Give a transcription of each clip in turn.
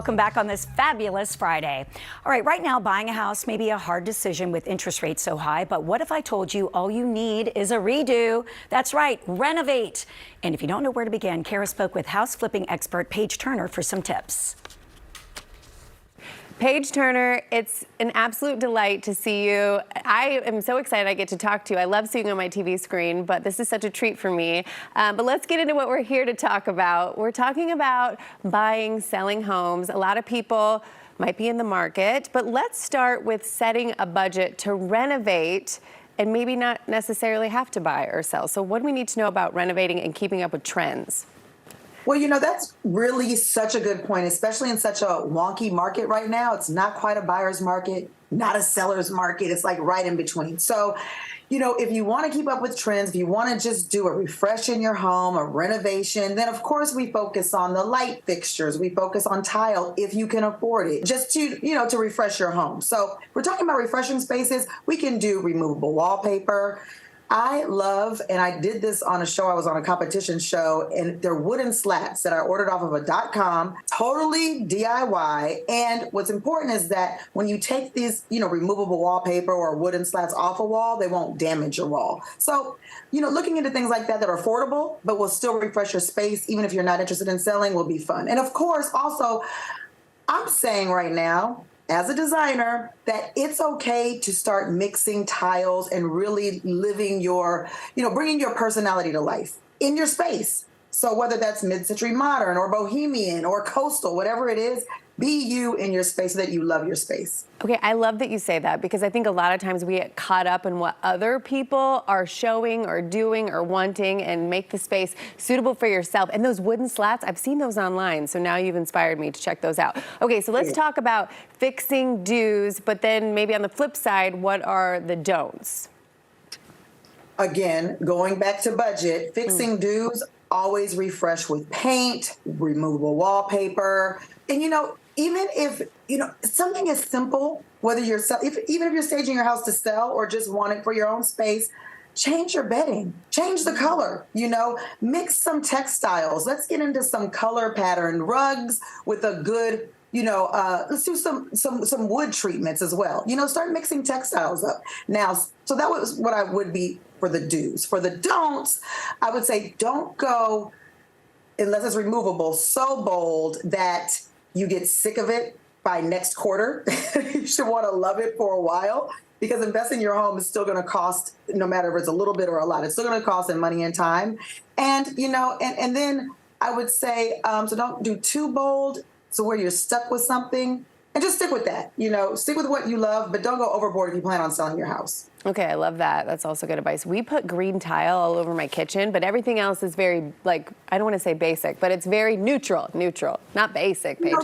Welcome back on this fabulous Friday. All right, right now, buying a house may be a hard decision with interest rates so high, but what if I told you all you need is a redo? That's right, renovate. And if you don't know where to begin, Kara spoke with house flipping expert Paige Turner for some tips. Paige Turner, it's an absolute delight to see you. I am so excited I get to talk to you. I love seeing you on my TV screen, but this is such a treat for me. But let's get into what we're here to talk about. We're talking about buying, selling homes. A lot of people might be in the market, but let's start with setting a budget to renovate and maybe not necessarily have to buy or sell. So what do we need to know about renovating and keeping up with trends? Well, that's really such a good point, especially in such a wonky market right now. It's not quite a buyer's market, not a seller's market. It's like right in between. So, if you want to keep up with trends, if you want to just do a refresh in your home, a renovation, then of course we focus on the light fixtures. We focus on tile if you can afford it, just to refresh your home. So we're talking about refreshing spaces. We can do removable wallpaper. I love, and I did this on a show, I was on a competition show, and they're wooden slats that I ordered off of a.com, totally DIY. And what's important is that when you take these, removable wallpaper or wooden slats off a wall, they won't damage your wall. So, looking into things like that are affordable, but will still refresh your space, even if you're not interested in selling, will be fun. And of course, also, I'm saying right now, as a designer, that it's okay to start mixing tiles and really living your, bringing your personality to life in your space. So whether that's mid-century modern or bohemian or coastal, whatever it is, be you in your space so that you love your space. Okay, I love that you say that because I think a lot of times we get caught up in what other people are showing or doing or wanting and make the space suitable for yourself. And those wooden slats, I've seen those online, so now you've inspired me to check those out. Okay, so let's talk about fixing do's, but then maybe on the flip side, what are the don'ts? Again, going back to budget, fixing do's, always refresh with paint, removable wallpaper, and even if something is simple, whether even if you're staging your house to sell or just want it for your own space, change your bedding, change the color, mix some textiles. Let's get into some color pattern rugs with a good, let's do some wood treatments as well. Start mixing textiles up. Now, so that was what I would be for the do's. For the don'ts, I would say don't go, unless it's removable, so bold that you get sick of it by next quarter. You should want to love it for a while, because investing in your home is still going to cost, no matter if it's a little bit or a lot, it's still going to cost in money and time. And, and then I would say, so don't do too bold, so where you're stuck with something, and just stick with that. Stick with what you love, but don't go overboard if you plan on selling your house. Okay, I love that. That's also good advice. We put green tile all over my kitchen, but everything else is very, I don't want to say basic, but it's very neutral, not basic, Paige.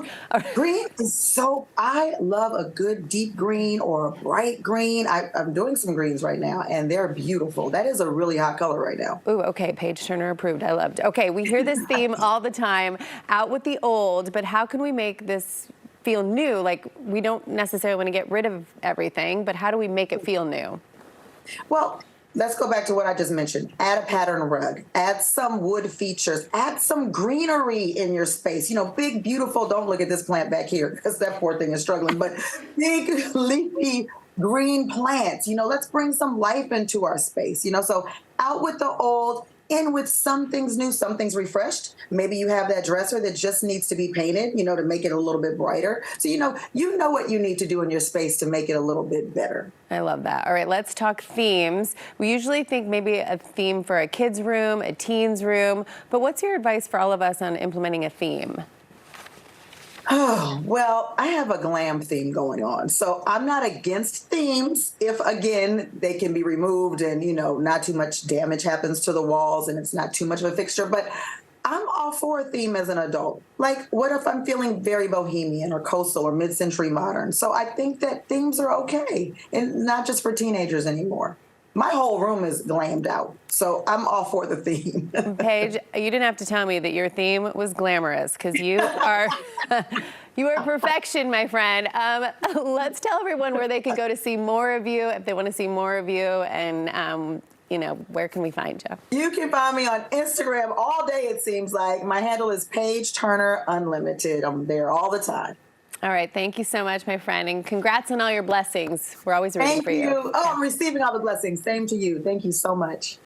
Green is I love a good deep green or a bright green. I'm doing some greens right now, and they're beautiful. That is a really hot color right now. Ooh, okay, Paige Turner approved. I loved it. Okay, we hear this theme all the time, out with the old, but how can we make this feel new? We don't necessarily want to get rid of everything, but how do we make it feel new? Well, let's go back to what I just mentioned. Add a pattern rug, add some wood features, add some greenery in your space. Big, beautiful, don't look at this plant back here because that poor thing is struggling, but big, leafy, green plants. Let's bring some life into our space. So out with the old, in with some things new, some things refreshed. Maybe you have that dresser that just needs to be painted, to make it a little bit brighter. So, you know what you need to do in your space to make it a little bit better. I love that. All right, let's talk themes. We usually think maybe a theme for a kid's room, a teen's room, but what's your advice for all of us on implementing a theme? Oh, well, I have a glam theme going on. So I'm not against themes if, again, they can be removed and, not too much damage happens to the walls and it's not too much of a fixture. But I'm all for a theme as an adult. What if I'm feeling very bohemian or coastal or mid-century modern? So I think that themes are okay, and not just for teenagers anymore. My whole room is glammed out, so I'm all for the theme. Paige, you didn't have to tell me that your theme was glamorous, because you are you are perfection, my friend. Let's tell everyone where they can go to see more of you, if they want to see more of you, and where can we find you? You can find me on Instagram all day, it seems like. My handle is Paige Turner Unlimited. I'm there all the time. All right. Thank you so much, my friend. And congrats on all your blessings. We're always rooting Thank for you. you. Oh, I'm receiving all the blessings. Same to you. Thank you so much.